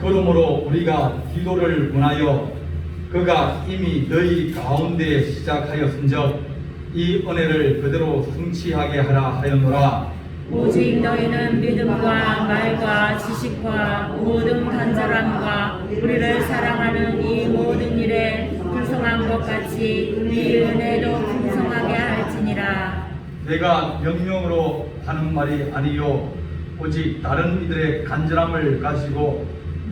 그러므로 우리가 기도를 원하여 그가 이미 너희 가운데 시작하였은즉 이 은혜를 그대로 성취하게 하라 하였노라. 오직 너희는 믿음과 말과 지식과 모든 간절함과 우리를 사랑하는 이 모든 일에 풍성한 것 같이 이 은혜도 풍성하게 할지니라. 내가 명령으로 하는 말이 아니요 오직 다른 이들의 간절함을 가지고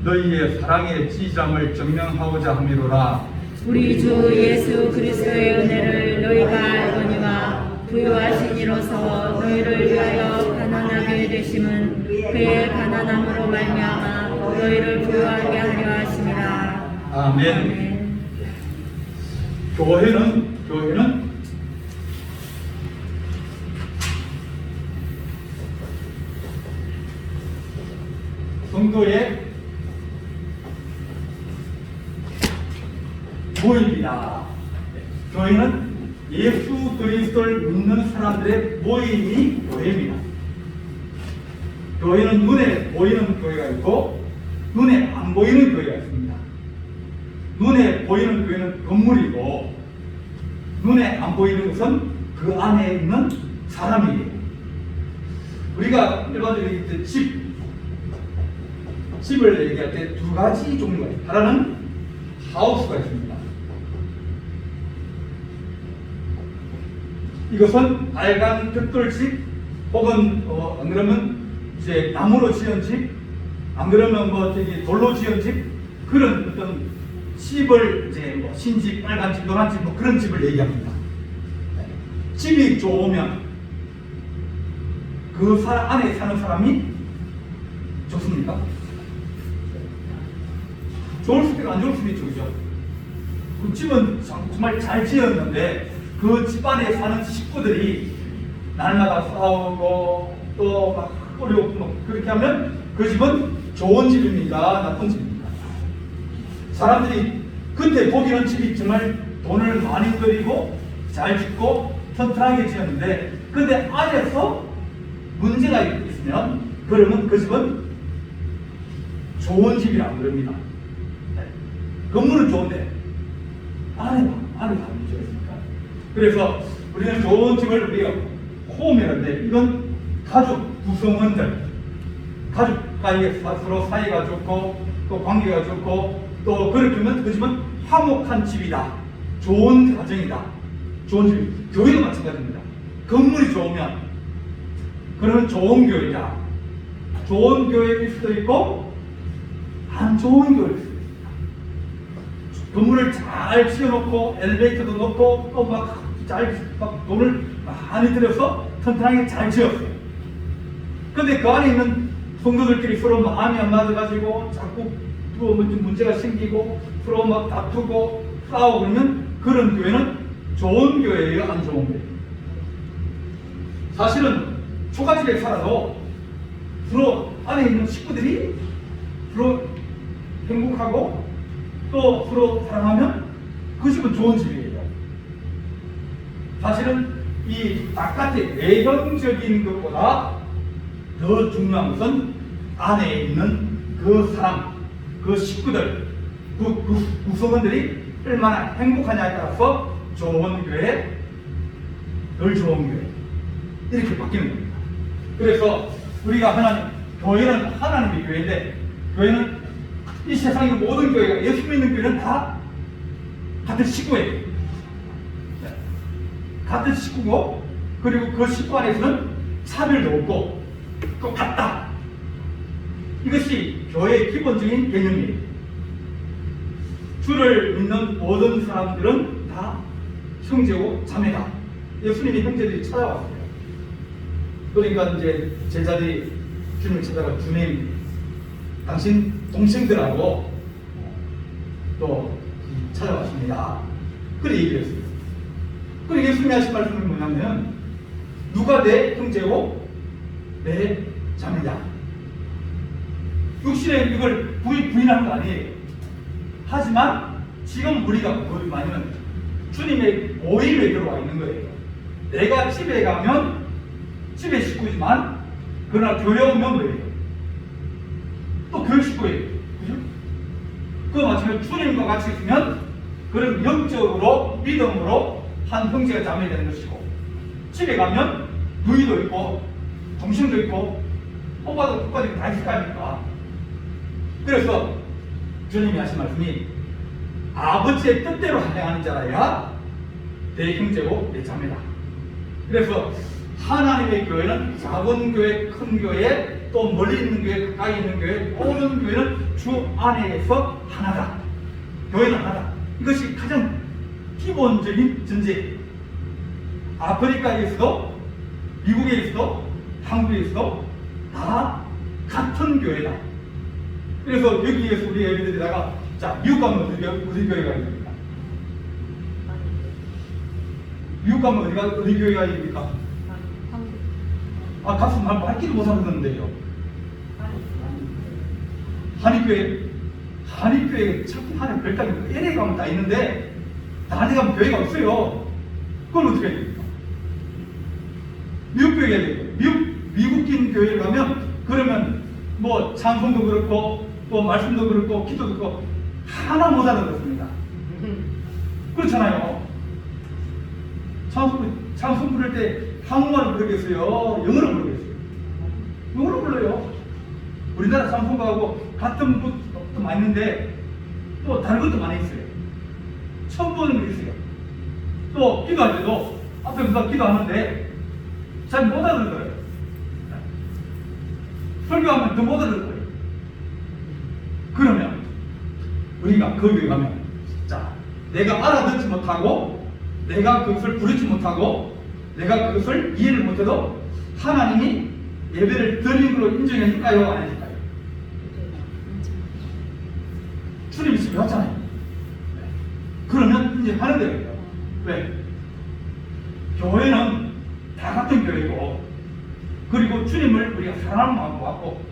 너희의 사랑의 진실함을 증명하고자 함이로라. 우리 주 예수 그리스도의 은혜를 너희가 알거니와 부유하신 이로서 너희를 위하여 가난하게 되심은 그의 가난함으로 말미암아 너희를 부유하게 하려 하심이라. 아멘. 교회는 성도의 모임이다. 교회는 예수 그리스도를 믿는 사람들의 모임이 교회입니다. 교회는 눈에 보이는 교회가 있고 눈에 안 보이는 교회가 있습니다. 눈에 보이는 교회는 건물이고 눈에 안 보이는 것은 그 안에 있는 사람이에요. 우리가 일반적으로 집을 얘기할 때 두 가지 종류가 있어요. 하나는 하우스가 있습니다. 이것은 빨간 벽돌집 혹은 안 그러면 이제 나무로 지은 집, 안 그러면 돌로 지은 집, 그런 어떤 집을 이제 흰집, 빨간 집, 노란 집 그런 집을 얘기합니다. 집이 좋으면 그 안에 사는 사람이 좋습니까? 좋을 수도 있고 안 좋을 수도 있죠, 그죠? 그 집은 정말 잘 지었는데 그 집안에 사는 식구들이 날마다 싸우고 또 막 어려워 그렇게 하면 그 집은 좋은 집입니까? 나쁜 집입니까? 사람들이 그때 보기는 집이 정말 돈을 많이 들이고 잘 짓고 튼튼하게 지었는데 근데 안에서 문제가 있으면 그러면 그 집은 좋은 집이라고 그럽니다. 건물은 좋은데 안에 문제가 있습니까? 그래서 우리는 좋은 집을 우리가 홈이라는데 이건 가족 구성원들, 가족과의 서로 사이가 좋고 또 관계가 좋고 또 그렇게 하면 그 집은 화목한 집이다, 좋은 가정이다, 좋은 집. 교회도 마찬가지입니다. 건물이 좋으면 그러면 좋은 교회다. 좋은 교회일 수도 있고 안 좋은 교회일 수도 있습니다. 건물을 잘 지어놓고 엘리베이터도 놓고 또 막 돈을 많이 들여서 튼튼하게 잘 지었어요. 근데 그 안에 있는 성도들끼리 서로 마음이 안 맞아가지고 자꾸 또 문제가 생기고 서로 막 다투고 싸우고 그러면 그런 교회는 좋은 교회예요, 안 좋은 교회예요? 사실은 초가집에 살아도 서로 안에 있는 식구들이 서로 행복하고 또 서로 사랑하면 그 집은 좋은 집이에요. 사실은 이 바깥의 외형적인 것보다 더 중요한 것은 안에 있는 그 사람, 그 식구들, 그 구성원들이 얼마나 행복하냐에 따라서 좋은 교회, 덜 좋은 교회 이렇게 바뀌는 겁니다. 그래서 우리가 교회는 하나님의 교회인데 교회는 이 세상의 모든 교회가 예수 믿는 교회는 다 같은 식구예요. 같은 식구고 그리고 그 식구 안에서는 차별도 없고 똑같다. 이것이 교회의 기본적인 개념이에요. 주를 믿는 모든 사람들은 다 형제고 자매다. 예수님이 형제들이 찾아왔어요. 그러니까 이제 제자들이 주님을 찾아가 주님, 당신 동생들하고 또 찾아왔습니다. 그렇게 얘기를 했어요. 그리고 예수님이 하신 말씀은 뭐냐면 누가 내 형제고 내 자매냐. 육신에 이걸 부인하는 거 아니에요. 하지만 지금 우리가 뭐냐면 주님의 모임에 들어와 있는 거예요. 내가 집에 가면 집의 식구지만 그러나 교회 오면 뭐예요? 있으면 주님과 같이 있으면 그런 영적으로 믿음으로 한 형제가 자매가 되는 것이고, 집에 가면 누이도 있고 동생도 있고 오빠도 똑같이 다 있을 거 아닙니까? 그래서 주님이 하신 말씀이 아버지의 뜻대로 행하는 자라야 내 형제고 내 자매다. 그래서 하나님의 교회는 작은 교회, 큰 교회, 또 멀리 있는 교회, 가까이 있는 교회, 모든 교회는 주 안에서 하나다. 교회는 하나다. 이것이 가장 기본적인 전제. 아프리카에 있어도 미국에 있어도 한국에 있어도 다 같은 교회다. 그래서 여기에서 우리 애들에다가 자, 미국 가면 어디 교회가 있습니까? 미국 가면 어디 교회가 있습니까? 아, 가서 말 밝히도 못하는데요. 한인교회 자꾸 하는 별당이 LA 가면 다 있는데 나한테 가면 교회가 없어요. 그건 어떻게 해야 됩니까? 미국 교회가 돼요. 미국인 교회를 가면 그러면 뭐 찬송도 그렇고 또 말씀도 그렇고 기도도 그렇고 하나 못 알아듣습니다. 그렇잖아요. 찬송 부를 때 한국말을 부르겠어요? 영어로 부르겠어요? 영어로 불러요. 우리나라 찬송가하고 같은 것도 많이 있는데 또 다른 것도 많이 있어요. 처음 보는 게 있어요. 또 기도할 때도 앞에서 기도하는데 잘 못 알아들어요. 설교하면 더 못 알아들어요. 그러면 우리가 거기에 가면 자, 내가 알아듣지 못하고 내가 그것을 부르지 못하고 내가 그것을 이해를 못해도 하나님이 예배를 드린 걸로 인정해 줄까요? 안 해줄까요? 주님이 집에 왔잖아요. 그러면 이제 하는 거예요. 왜? 교회는 다 같은 교회고, 그리고 주님을 우리가 사랑하는 마음으로 왔고,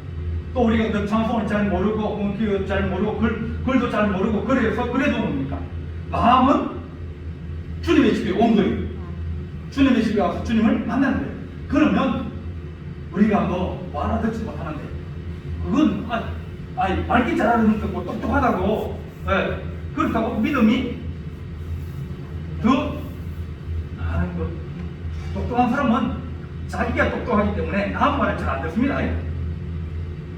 또 우리가 그 찬송을 잘 모르고, 기도 잘 모르고, 글도 잘 모르고, 그래서 그래도 뭡니까? 마음은 주님의 집에 온 거예요. 주님의 집에 와서 주님을 만나는 거예요. 그러면 우리가 뭐 알아듣지 못하는데, 그건 말기 잘하는 것도 똑똑하다고, 네. 그렇다고 믿음이 더 하는 것. 똑똑한 사람은 자기가 똑똑하기 때문에 남 말을 잘 안 듣습니다.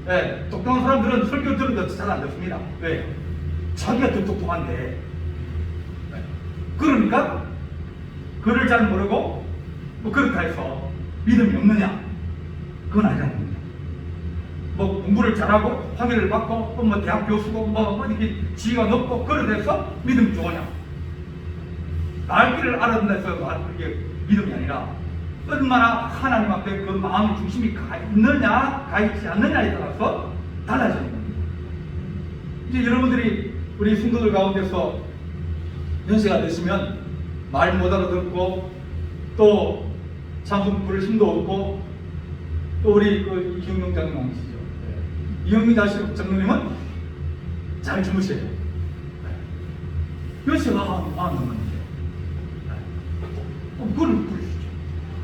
네. 똑똑한 사람들은 설교 들어도 잘 안 듣습니다. 왜? 자기가 더 똑똑한데. 네. 그러니까 글을 잘 모르고 뭐 그렇다 해서 믿음이 없느냐? 그건 아니라는 겁니다. 뭐 공부를 잘하고 학위를 받고 또 뭐 대학 교수고 뭐 이렇게 지위가 높고 그렇다 해서 믿음이 좋으냐? 말귀를 알아듣는다 해서 그게 믿음이 아니라 얼마나 하나님 앞에 그 마음의 중심이 가 있느냐 가 있지 않느냐에 따라서 달라지는 겁니다. 이제 여러분들이 우리 성도들 가운데서 연세가 되시면 말 못 알아듣고 또 찬송 부를 힘도 없고 또 우리 그 이경영 장로님 아시죠? 이경영 장로님은 잘 주무셔요. 연세가 안 넘는데 그걸 부르시죠.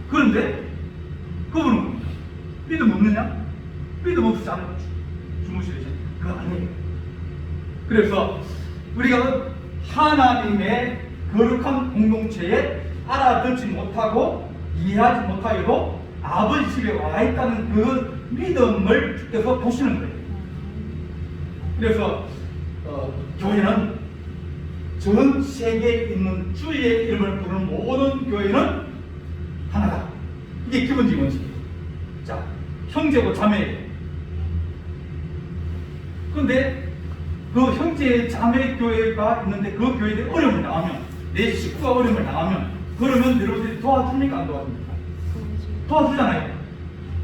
그런데 그분은 믿음 없느냐? 믿음 없이 안 주무시죠. 그거 아니에요. 그래서 우리가 하나님의 거룩한 공동체에 알아듣지 못하고 이해하지 못하여도 아버지 집에 와 있다는 그 믿음을 주께서 보시는 거예요. 그래서 교회는 전 세계에 있는 주의 이름을 부르는 모든 교회는 하나다. 이게 기본적인 원칙이에요. 자, 형제고 자매예요. 그런데 그 형제 자매 교회가 있는데 그 교회에 어려움을 당하면, 내 식구가 어려움을 당하면, 그러면 여러분들이 도와줍니까? 안 도와줍니까? 도와주잖아요.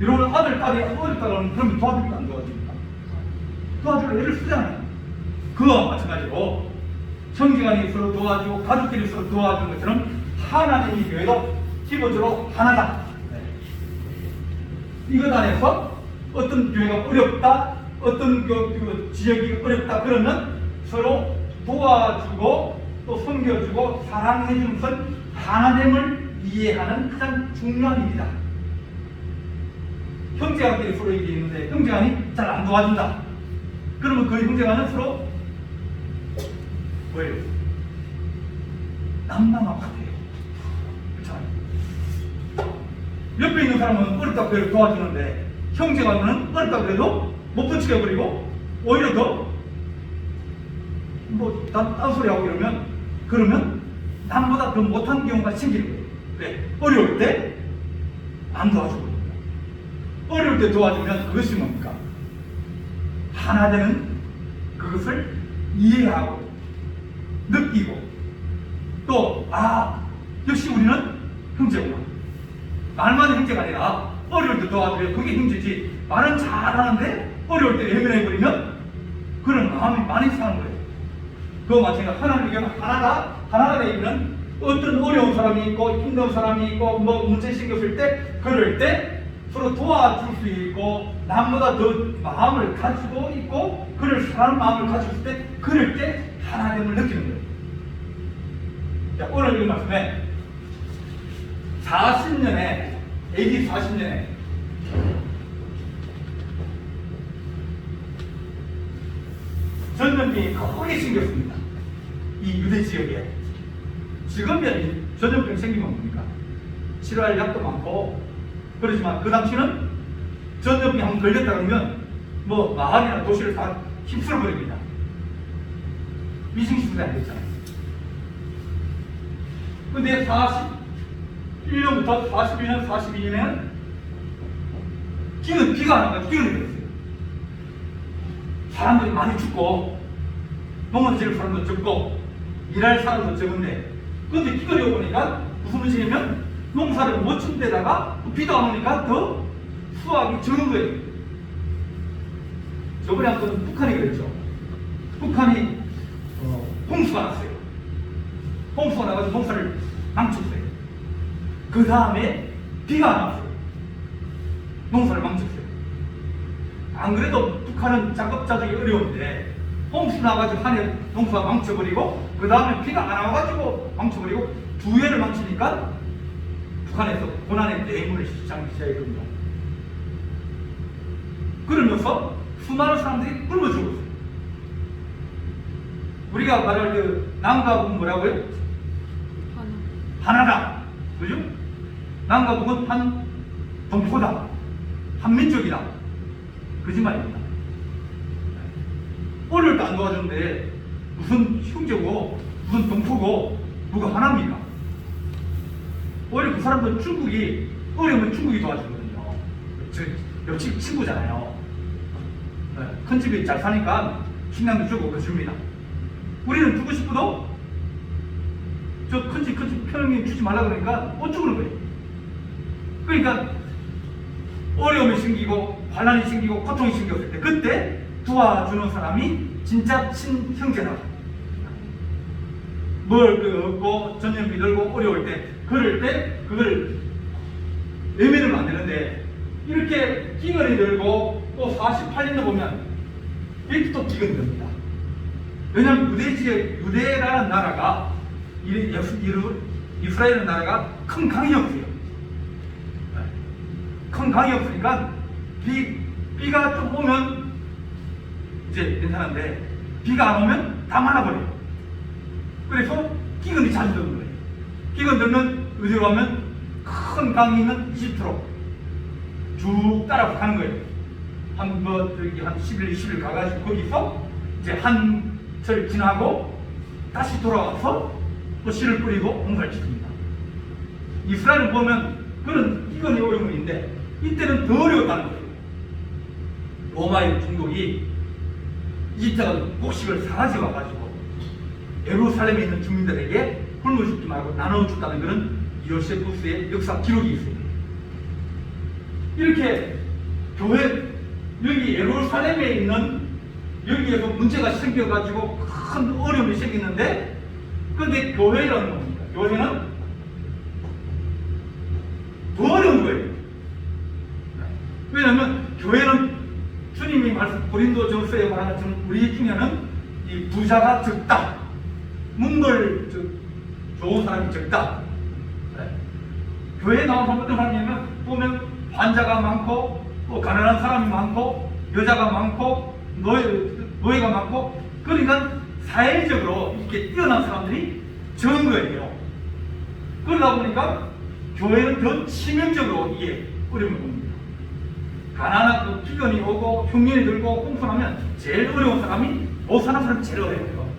여러분 아들, 딸이 어렵다 그러면 그러면 도와줍니까? 안 도와줍니까? 도와주려 애를 쓰잖아요. 그와 마찬가지로 형제간이 서로 도와주고 가족끼리 서로 도와주는 것처럼 하나님의 교회도 기본적으로 하나다. 이것 안에서 어떤 교회가 어렵다, 어떤 그 지역이 어렵다 그러면 서로 도와주고 또 섬겨주고 사랑해주는 것은 하나님을 이해하는 가장 중요한 일이다. 형제간끼리 서로 이게 있는데 형제간이 잘 안 도와준다. 그러면 그 형제간은 서로 뭐예요? 남남아 같아요. 그렇잖아요. 옆에 있는 사람은 어렵다 그래도 도와주는데 형제가 하면 어렵다 그래도 못 붙이게 해버리고 오히려 더 딴 소리 하고 그러면 남보다 더 못한 경우가 생기는 거예요. 왜? 어려울 때 안 도와주고 어려울 때 도와주면 그것이 뭡니까? 하나 되는 그것을 이해하고 느끼고 또 역시 우리는 형제구나. 말만 형제가 아니라 어려울 때 도와줘야 그게 형제지. 말은 잘하는데 어려울 때 외면해버리면 그런 마음이 많이 상하는 거예요. 그거 마찬가지로 하나님의 경우 하나가 되면 어떤 어려운 사람이 있고 힘든 사람이 있고 문제 생겼을 때 그럴 때 서로 도와줄 수 있고 남보다 더 마음을 가지고 있고 그를 사랑하는 마음을 가지고 있을 때 그럴 때 하나됨을 느끼는 거예요. 자, 오늘 이 말씀에 40년에 AD 40년에 전염병이 크게 생겼습니다. 이 유대 지역에. 지금은 전염병 생기면 뭡니까? 치료할 약도 많고 그렇지만 그 당시는 전염병이 한번 걸렸다 그러면 마을이나 도시를 다 휩쓸어 버립니다. 미싱시설이 안 됐잖아요. 근데 41년부터 41년, 42년에는 비가 안 와가지고 기근이 됐어요. 사람들이 많이 죽고 농사 지을 사람도 적고 일할 사람도 적은데 그런데 기근이 오니까 무슨 문제냐면 농사를 못 친 데다가 비도 안 오니까 더 수확이 적은 거예요. 저번에 한번 북한이 그랬죠. 북한이 홍수가 났어요. 홍수가 나가지고 농사를 망쳤어요. 그 다음에 비가 안 왔어요. 농사를 망쳤어요. 안 그래도 북한은 작업자들이 어려운데 홍수 나가지고 한 해 농사가 망쳐버리고 그 다음에 비가 안 와가지고 망쳐버리고 두 해를 망치니까 북한에서 고난의 뇌물을 시작했거든요. 그러면서 수많은 사람들이 굶어 죽었어요. 우리가 말할 그 남가북은 뭐라고요? 하나다. 그죠? 남가북은 한 동포다. 한민족이다. 거짓말입니다. 어릴 때 안 도와주는데 무슨 형제고 무슨 동포고 누가 하나입니까? 오히려 그 사람들은 중국이 어려우면 중국이 도와주거든요. 저 옆집 친구잖아요. 큰 집이 잘 사니까 식량도 주고 그러줍니다. 우리는 주고 싶어도 저 큰 집 편하게 주지 말라 그러니까 어쩌고는 거예요. 그러니까 어려움이 생기고 환난이 생기고 고통이 생겼을 때 그때 도와주는 사람이 진짜 친형제다. 뭘 얻고 전염이 들고 어려울 때 그럴 때 그걸 외면을 안 되는데 이렇게 기근이 들고 또 48년도 보면 이렇게 또 기근이 듭니다. 왜냐하면 유대라는 나라가 이스라엘이라는 나라가 큰 강이 없어요. 큰 강이 없으니까 비가 좀 오면 이제 괜찮은데 비가 안 오면 다 말라버려요. 그래서 기근이 자주 드는 거예요. 기근 들면 어디로 가면 큰 강이 있는 이집트로 쭉 따라서 가는 거예요. 한 10일, 20일 가가지고 거기서 이제 한철 지나고 다시 돌아와서 또 씨를 뿌리고 농사를 짓습니다. 이스라엘을 보면 그런 기근이 어려움이 있는데 이때는 더 어려웠다는 거예요. 로마의 중독이 이집트가 곡식을 사가지 와가지고 예루살렘에 있는 주민들에게 굶어 죽지 말고 나눠줬다는 그런 요세푸스의 역사 기록이 있습니다. 이렇게 교회 여기 예루살렘에 있는 여기에서 문제가 생겨가지고 큰 어려움이 생겼는데 근데 교회라는 겁니까? 교회는 더 어려운 거예요. 왜냐하면 교회는 주님이 말씀 고린도전서에 말하는 것처럼 우리 중에는 이 부자가 적다. 문벌 좋은 사람이 적다. 교회에 나온 사람 어떤 사람이냐면 보면 환자가 많고 또 가난한 사람이 많고 여자가 많고 노예가 많고 그러니까 사회적으로 이렇게 뛰어난 사람들이 적은 거예요. 그러다 보니까 교회는 더 치명적으로 이게 어려움을 봅니다. 가난하고 기근이 오고 흉년이 들고 공손하면 제일 어려운 사람이 못 사는 사람이 제일 어려워요.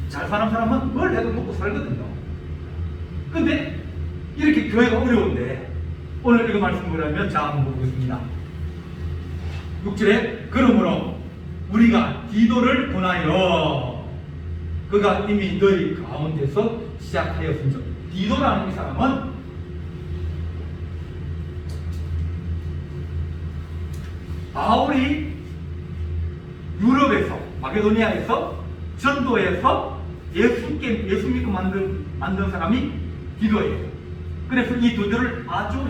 잘 사는 사람은 뭘 해도 먹고 살거든요. 근데 이렇게 교회가 어려운데 오늘 이거 말씀 보려면 자 한번 보겠습니다. 6절에 그러므로 우리가 디도를 권하여 그가 이미 너희 가운데서 시작하였습니다. 디도라는 이 사람은 바울이 유럽에서 마게도니아에서 전도해서 예수 믿고 만든 사람이 디도예요. 그래서 이 디도를 아주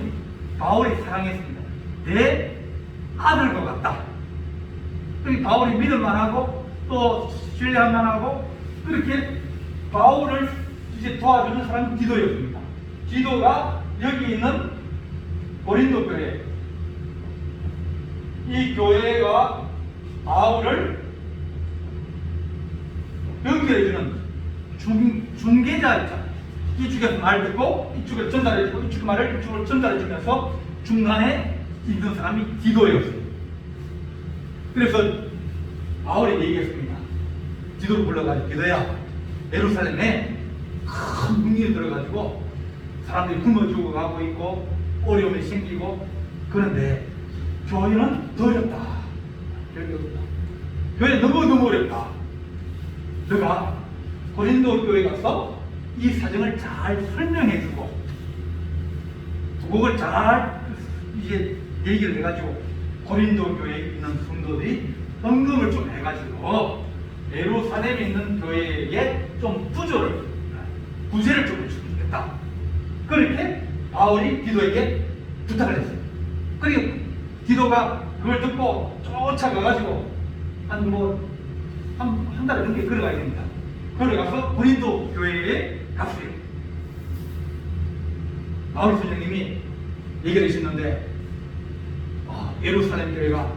바울이 사랑했습니다. 내 아들과 같다. 바울이 믿을만하고 또 신뢰할만하고 그렇게 바울을 이제 도와주는 사람이 디도였습니다. 디도가 여기 있는 고린도 교회, 이 교회가 바울을 연결해주는 중개자였잖아요. 이쪽에서 말 듣고 이쪽을 전달해주고 이쪽 말을 이쪽으로 전달해주면서 중간에 있는 사람이 디도였어요. 그래서 바울이 얘기했습니다. 디도를 불러가지고 디도야, 예루살렘에 큰 문이 들어가지고 사람들이 굶어 죽어가고 있고 어려움이 생기고 그런데 교회는 더 어렵다. 교회 너무 어렵다. 너가 고린도 교회 가서 이 사정을 잘 설명해주고 그걸 잘 이제 얘기를 해가지고 고린도 교회에 있는 성도들이 헌금을 좀 해가지고 예루살렘에 있는 교회에게 좀 구제를 좀 해주면 좋겠다. 그렇게 바울이 디도에게 부탁을 했어요. 그리고 디도가 그걸 듣고 쫓아가가지고 한 달에 넘게 걸어가야 됩니다. 걸어가서 고린도 교회에 갔어요. 바울 선생님이 얘기를 하셨는데 예루살렘 교회가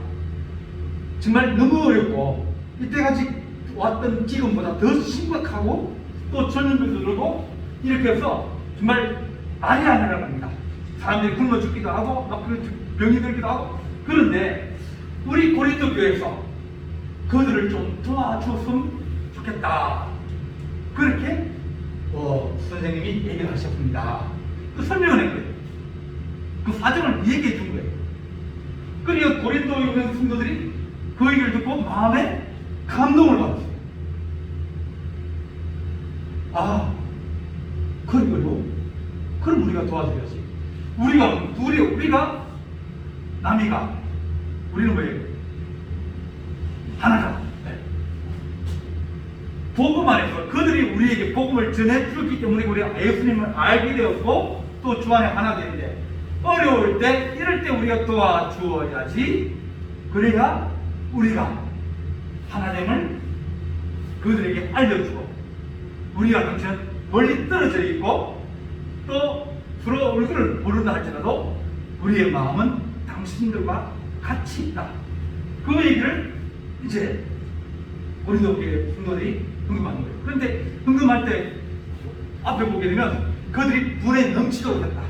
정말 너무 어렵고 이때까지 왔던 지금보다 더 심각하고 또 전염병도 들고 이렇게 해서 정말 말이 안 나갑니다. 사람들이 굶어 죽기도 하고 막 병이 들기도 하고 그런데 우리 고린도 교회에서 그들을 좀 도와줬으면 좋겠다. 그렇게 선생님이 얘기를 하셨습니다. 그 설명을 한 거예요. 그 사정을 얘기해 준 거예요. 그리고 고린도에 있는 성도들이 그 얘기를 듣고 마음에 감동을 받았어요. 그리고요. 그럼 우리가 도와줘야지. 우리가 남이가 우리는 뭐예요? 하나다. 네. 복음 안에서 그들이 우리에게 복음을 전해주기 때문에 우리가 예수님을 알게 되었고 또 주 안에 하나 되는데 어려울 때 이럴 때 우리가 도와주어야지. 그래야 우리가 하나됨을 그들에게 알려주고 우리가 당신 멀리 떨어져 있고 또 서로 얼굴을 모른다 할지라도 우리의 마음은 당신들과 같이 있다. 그 얘기를 이제 고린도 교회 성도들이 헌금하는 거예요. 그런데 헌금할 때 앞에 보게 되면 그들이 분에 넘치도록 했다.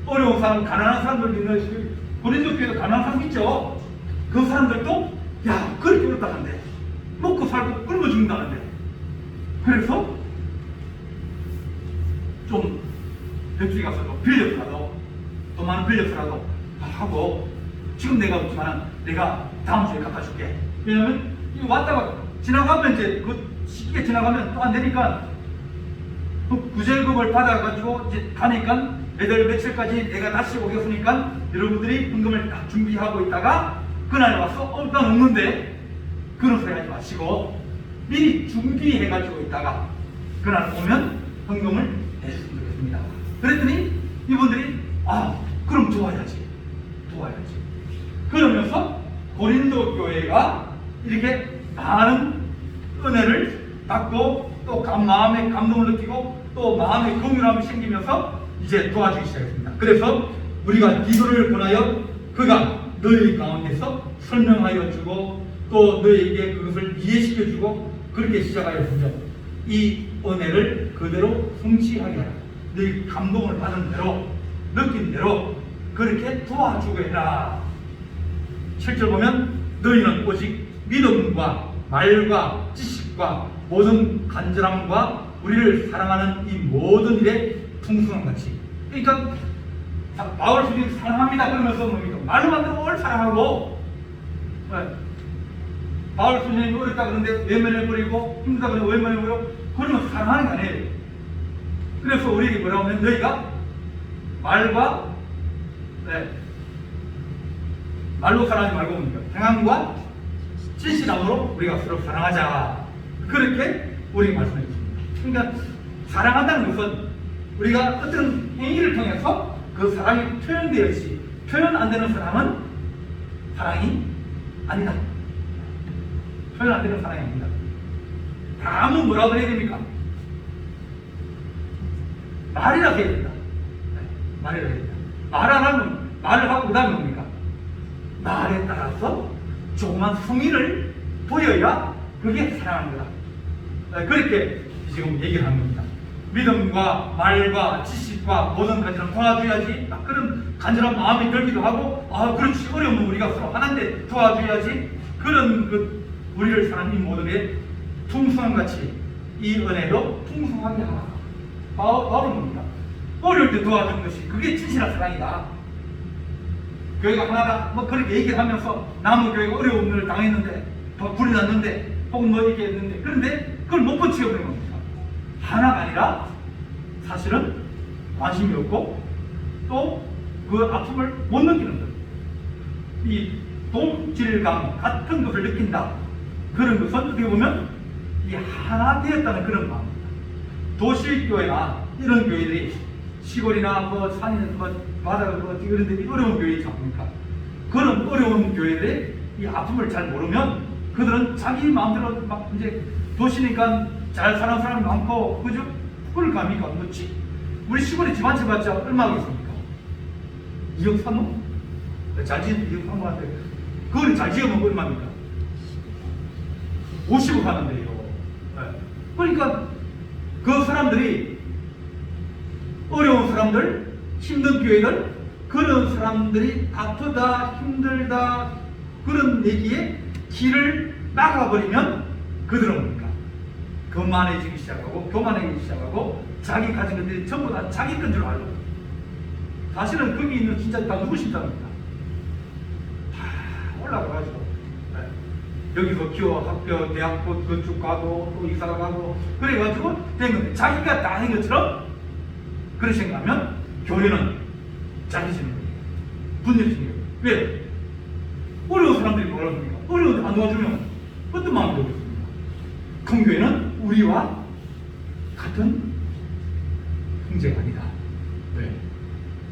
어려운 사람, 가난한 사람들 있는 고린도 교회도 가난한 사람 있죠. 그 사람들도 그렇게 어렵다는데 먹고 살고 굶어 죽는다는데 그래서 좀 벽지 가서 빌려서라도 또 많은 빌려서라도 하고 지금 내가 없지만 내가 다음 주에 갖다 줄게. 왜냐면 이거 왔다가 지나가면 이제 그 시기가 지나가면 또 안 되니까 그 구제금을 받아가지고 이제 가니까 매달 며칠까지 내가 다시 오겠으니까 여러분들이 헌금을 딱 준비하고 있다가 그날 와서 난 없는데 그런 소리 하지 마시고 미리 준비해가지고 있다가 그날 오면 헌금을 해주시면 되겠습니다. 그랬더니 이분들이 그럼 도와야지. 그러면서 고린도 교회가 이렇게 많은 은혜를 받고 또 마음의 감동을 느끼고 또 마음의 긍휼함이 생기면서 이제 도와주기 시작했습니다. 그래서 우리가 디도를 권하여 그가 너희 가운데서 설명하여 주고 또 너에게 그것을 이해시켜주고 그렇게 시작하였으며 이 은혜를 그대로 성취하게 하라. 너희 감동을 받은 대로 느낀 대로 그렇게 도와주고 해라. 7절 보면 너희는 오직 믿음과 말과 지식과 모든 간절함과 우리를 사랑하는 이 모든 일에 풍성한 같이. 그러니까 바울 스님이 사랑합니다 그러면서 뭡니까? 말로만 들으면 뭘 사랑하고, 바울 스님이 어렵다 그러는데 외면을 버리고 힘들다 그러면 외면을 버리고 그러면 사랑하는 게 아니에요. 그래서 우리에게 뭐라고 하면 너희가 말과 말로 사랑하지 말고 뭡니까? 행함과 진실함으로 우리가 서로 사랑하자. 그렇게 우리에게 말씀해 주십니다. 그러니까 사랑한다는 것은 우리가 어떤 행위를 통해서 그 사랑이 표현되었지, 표현 안 되는 사랑은 사랑이 아니다. 표현 안 되는 사랑이 아니다. 다음은 뭐라고 해야 됩니까? 말이라고 해야 된다. 말이라고 해야 된다. 말 안 하면 말을 하고 그 다음에 뭡니까? 말에 따라서 조그만 성의를 보여야 그게 사랑하는 거다. 그렇게 지금 얘기를 하는 겁니다. 믿음과 말과 지식과 모든 간절함 도와줘야지. 그런 간절한 마음이 들기도 하고, 그렇지, 어려우면 우리가 서로 하나인데 도와줘야지. 그런 우리를 사랑하는 이 모든 게 풍성한 같이 이 은혜로 풍성하게 하라. 바울은 뭡니까? 어려울 때 도와주는 것이 그게 진실한 사랑이다. 교회가 하나다, 그렇게 얘기를 하면서 남의 교회가 어려움을 당했는데, 불이 났는데, 혹은 이렇게 했는데, 그런데 그걸 못 버티어버린 겁니다. 하나가 아니라 사실은 관심이 없고 또 그 아픔을 못 느끼는 것. 이 동질감 같은 것을 느낀다. 그런 것은 어떻게 보면 이 하나 되었다는 그런 마음입니다. 도시교회나 이런 교회들이 시골이나 산이나 바다 이런 데 어려운 교회 있지 않습니까? 그런 어려운 교회들의 이 아픔을 잘 모르면 그들은 자기 마음대로 이제 도시니까 잘 사는 사람이 많고, 그죠? 그걸 갑니까? 우리 시골에 집 한 채 봤자 얼마 하겠습니까? 2억 3억? 잘 지은 2억 3억한테 그걸 잘 지으면 얼마입니까? 50억 하는데요. 그러니까 그 사람들이 어려운 사람들, 힘든 교회들, 그런 사람들이 아프다, 힘들다 그런 얘기에 길을 막아버리면 그들은 뭡니까? 거만해지기 시작하고 교만해지기 시작하고 자기 가진 것들이 전부 다 자기 건 줄 알고, 사실은 거기 있는 진짜 다 누구신답니까? 다 올라가가지고 여기서 기업, 학교, 대학교 그쪽 가고 또 이사 가고 그래가지고 된 건데, 자기가 다 한 것처럼 그렇게 생각하면 교회는 잘해지는 거예요. 분열해지는 거예요. 왜? 어려운 사람들이 뭐라 합니까? 어려운데 안 도와주면 어떤 마음이 들겠습니까? 큰 교회는 우리와 같은 형제가 아니다. 왜?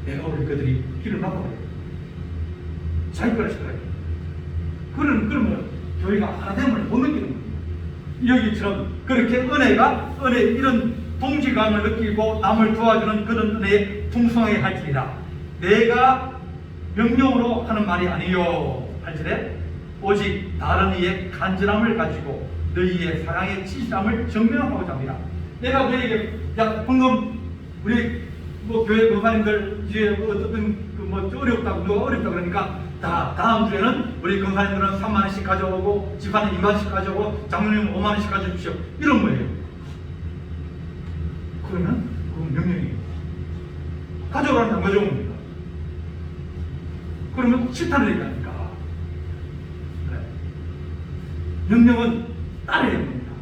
내가 우리 그들이 길을 막아버려요. 자기 거를 시켜요. 그러면 교회가 하나됨을 못 느끼는 겁니다. 여기처럼 그렇게 은혜 이런 동지감을 느끼고 남을 도와주는 그런 은혜에 풍성하게 할지니라. 내가 명령으로 하는 말이 아니요. 8절에 오직 다른 이의 간절함을 가지고 너희의 사랑의 진실함을 증명하고자 합니다. 내가 너희에게 방금 우리 교회 권사님들 이제 어떤 어렵다고 누가 어렵다 그러니까 다음 주에는 우리 권사님들은 3만 원씩 가져오고 집안에 2만 원씩 가져오고 장로님 5만 원씩 가져주십시오. 이런 거예요. 그러면 그건 명령이에요. 가져오라는 안 가져옵니다. 그러면 실탄을 얘기하니까 명령은 따라야 됩니다.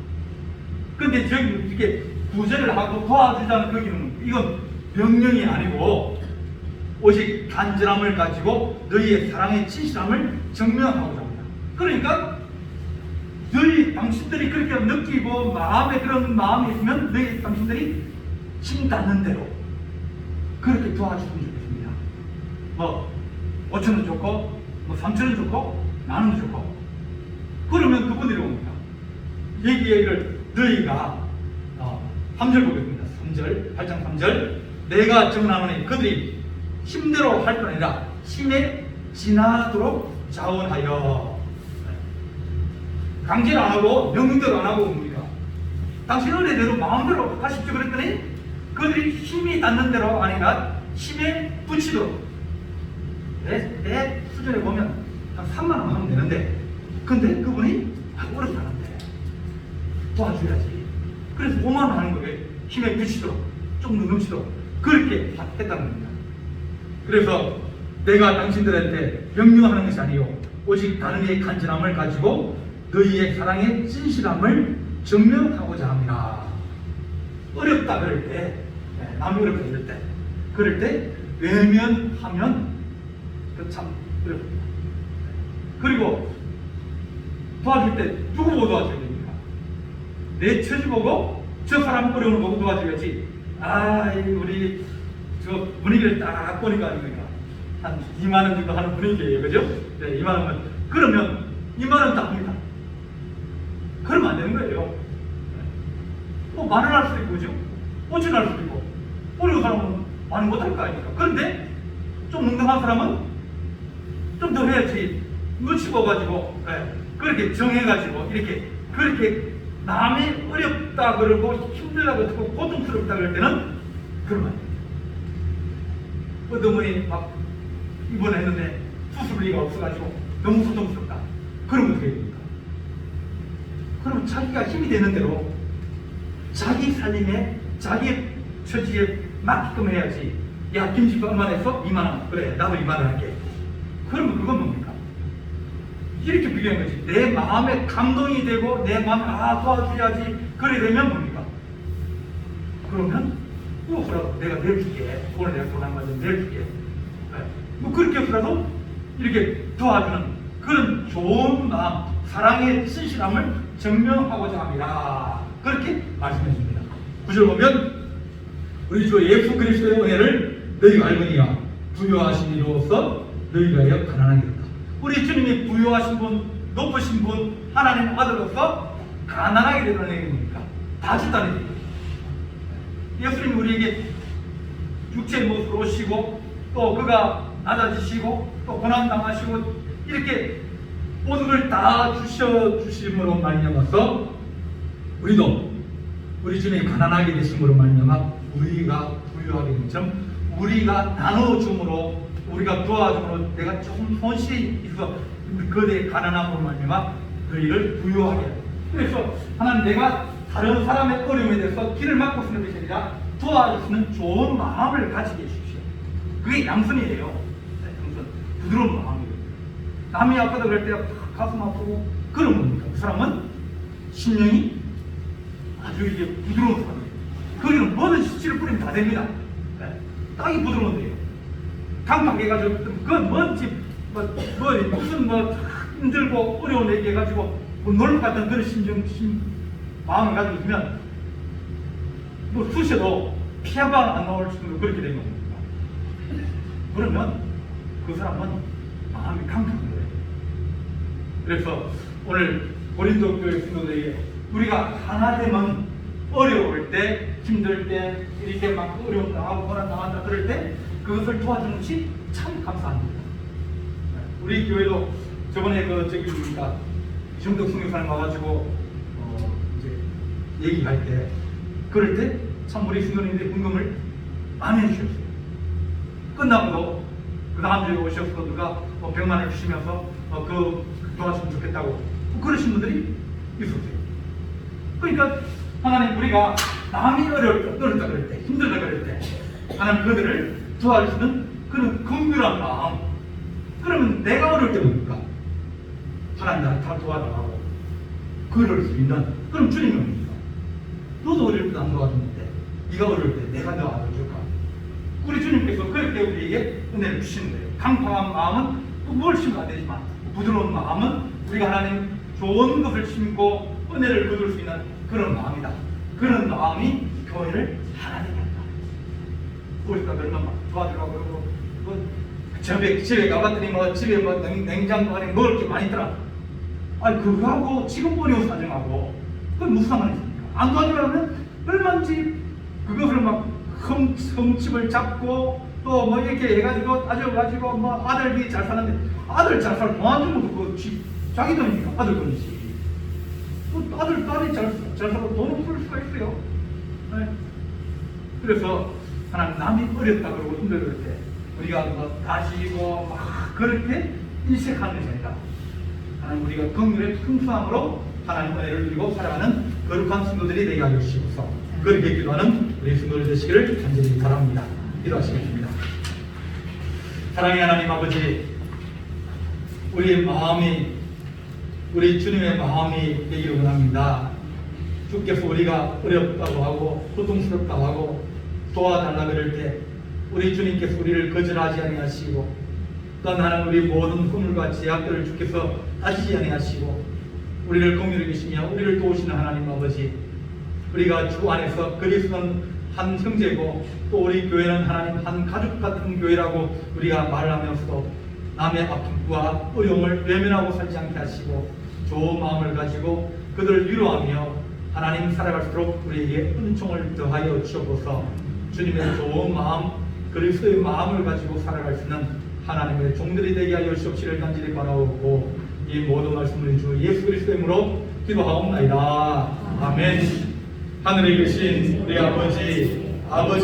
근데 저기 이렇게 구제를 하고 도와주자는 거기는 이건 명령이 아니고 오직 간절함을 가지고 너희의 사랑의 진실함을 증명하고자 합니다. 그러니까 당신들이 그렇게 느끼고 마음에 그런 마음이 있으면 당신들이 힘 닿는 대로 그렇게 도와주면 좋겠습니다. 5,000원 좋고 3,000원 좋고 10,000원도 좋고 그러면 그분들이 옵니다. 얘기를 너희가 3절 보겠습니다. 3절 8장 3절 내가 정하노니 그들이 힘대로 할 뿐 아니라 힘에 지나도록 자원하여. 강제를 안 하고 명령대로 안 하고 뭡니까? 당신 은혜대로 마음대로 하십시오 그랬더니 그들이 힘이 닿는 대로 아니라 힘에 붙이도록 내 수준에 보면 한 3만 원 하면 되는데 근데 그분이 어렵다는데 도와줘야지. 그래서 5만 원 하는 거예요. 힘에 붙이도록 좀 넘치도록 그렇게 했다는 겁니다. 그래서 내가 당신들한테 명령하는 것이 아니요 오직 다른 이의 간절함을 가지고 너희의 사랑의 진실함을 증명하고자 합니다. 어렵다 그럴 때, 남이 어렵다 그럴 때 외면하면 그 참 어렵습니다. 그리고 도와줄 때 누구 보고 도와줘야 됩니까? 내 처지 보고 저 사람 어려운 거 보고 도와줘야지. 우리 저 분위기를 딱 보니까 아닙니까? 한 2만 원 정도 하는 분위기예요, 그죠? 네, 2만 원은 그러면 2만 원 딱 합니다. 그러면 안 되는 거예요. 뭐 만원 할 수도 있고, 그죠? 5천 할 수도 있고, 어려운 사람은 많이 못할 거 아닙니까? 그런데 좀 능동한 사람은 좀 더 해야지. 눈치 보가지고, 그렇게 정해가지고, 그렇게 남이 어렵다 그러고 힘들다고 듣고 고통스럽다 그럴 때는 그러면 안 돼요. 어머니 막 입원했는데 수술비가 없어가지고 너무 고통스럽다. 그러면 어떻게 됩니까? 그럼 자기가 힘이 되는 대로 자기 살림에 자기 처지에 맞게끔 해야지. 야, 김치가 얼마 냈어? 2만 원. 그래, 나도 2만 원 할게. 그러면 그건 뭡니까? 이렇게 비교한 거지. 내 마음에 감동이 되고 내 마음에 도와줘야지. 그래 되면 뭡니까? 그러면 그거라도 내가 내줄게. 오늘 내가 돈 한 가지 내줄게. 뭐 그렇게 해서라도 이렇게 도와주는 그런 좋은 마음, 사랑의 신실함을 증명하고자 합니다. 그렇게 말씀해 줍니다. 9절 보면 우리 주 예수 그리스도의 은혜를 너희가 알거니와 부요하신 이로써 너희가 하여 가난하게 된다. 우리 주님이 부요하신 분, 높으신 분, 하나님 아들로서 가난하게 되는 얘기입니까? 다 준다는 얘기입니다. 예수님이 우리에게 육체의 모습으로 오시고 또 그가 낮아지시고 또 고난당하시고 이렇게 모든 걸 다 주심으로 말미암아서 우리도 우리 주님이 가난하게 되심으로 말미암아 우리가 부유하게 된 점, 우리가 나눠줌으로 우리가 도와줌으로 내가 조금 손실이 있어 그들의 가난함으로 말미암아 너희를 부유하게 한다. 그래서 하나님 내가 다른 사람의 어려움에 대해서 길을 막고 쓰는 것이 아니라 도와주시는 좋은 마음을 가지게 해주십시오. 그게 양선이에요. 양선. 부드러운 마음이에요. 남이 아프다 그럴 때 가슴 아프고 그런 겁니까? 그 사람은 심령이 아주 이게 부드러운 사람이에요. 거기는 뭐든 씨를 뿌리면 다 됩니다. 땅이 부드러운데요. 강팍해가지고 그건 뭔지 무슨 힘들고 어려운 얘기 해가지고 놀러 갔던 그런 마음을 가지고 있으면 뭐 쑤셔도 피아가 안 나올 정도로 그렇게 된 겁니다. 그러면 그 사람은 마음이 강팍한 거예요. 그래서 오늘 고린도 교회 성도들에게 우리가 하나 되면 어려울 때, 힘들 때, 이렇게 막 어려움 당하고 고난 당한다 그럴 때 그것을 도와주는 것이 참 감사합니다. 우리 교회도 저번에 이정덕 선교사님 와가지고 이제 얘기할 때 그럴 때 참 우리 성도님들이 궁금을 많이 해주셨어요. 끝나고도 그 다음 주에 오셔서 누가 100만 원을 주시면서 그 도와주면 좋겠다고 그러신 분들이 있었어요. 그러니까 하나님 우리가 남이 어렵다 그럴 때 힘들다 그럴 때 하나님 그들을 도와주시는 그런 긍휼한 마음. 그러면 내가 어려울 때 뭡니까? 하나님 나를 다 도와달라고 그럴 수 있는 그럼 주님이 뭡니까? 너도 어려울 때 안 도와줬는데 네가 어려울 때 내가 도와줄까? 우리 주님께서 그렇게 우리에게 은혜를 주시는 거예요. 강팍한 마음은 뭘 심으면 안 되지만 부드러운 마음은 우리가 하나님 좋은 것을 심고 은혜를 거둘 수 있는 그런 마음이다. 그런 마음이 교회를 하나 되게 한다. 우리가 그러면 막 도와주려고 그러고 집에 가봤더니 집에 냉장고 안에 먹을 게 많이 있더라. 그거하고 지금 어려운 사정하고 그건 무슨 상관이 있습니까? 안 도와주려면 얼마든지 그것을 막 흠집을 잡고 또 뭐 이렇게 해가지고 따져가지고 뭐 아들이 잘 사는데 아들 잘 살 도와주면 그거 자기 돈이니까 아들 돈이지. 또 딸이 잘 살고 돈을 벌 수가 있어요. 네. 그래서 하나님 남이 어렵다 그러고 힘들을 때 우리가 뭐 다시고 막 그렇게 인색하는 게 아니라 하나님 우리가 긍휼의 풍성함으로 하나님 은혜를 누리고 살아가는 거룩한 성도들이 되게 하여 주시옵소서. 그렇게 기도하는 우리 성도들 되시기를 간절히 바랍니다. 기도하시겠습니다. 사랑의 하나님 아버지, 우리의 마음이 우리 주님의 마음이 되기를 원합니다. 주께서 우리가 어렵다고 하고 고통스럽다고 하고 도와달라 그럴 때 우리 주님께서 우리를 거절하지 아니하시고 또한 하나님 우리 모든 허물과 제약들을 주께서 따지지 아니하시고 우리를 긍휼히 계시며 우리를 도우시는 하나님 아버지, 우리가 주 안에서 그리스도는 한 형제고 또 우리 교회는 하나님 한 가족 같은 교회라고 우리가 말하면서도 남의 아픔과 어려움을 외면하고 살지 않게 하시고 좋은 마음을 가지고 그들을 위로하며 하나님 살아갈수록 우리에게 은총을 더하여 주옵소서. 주님의 좋은 마음, 그리스도의 마음을 가지고 살아갈 수 있는 하나님의 종들이 되게 하여 주옵시기를 간절히 바라오고 이 모든 말씀을 주 예수 그리스도의 이름으로 기도하옵나이다. 아멘. 하늘에 계신 우리 아버지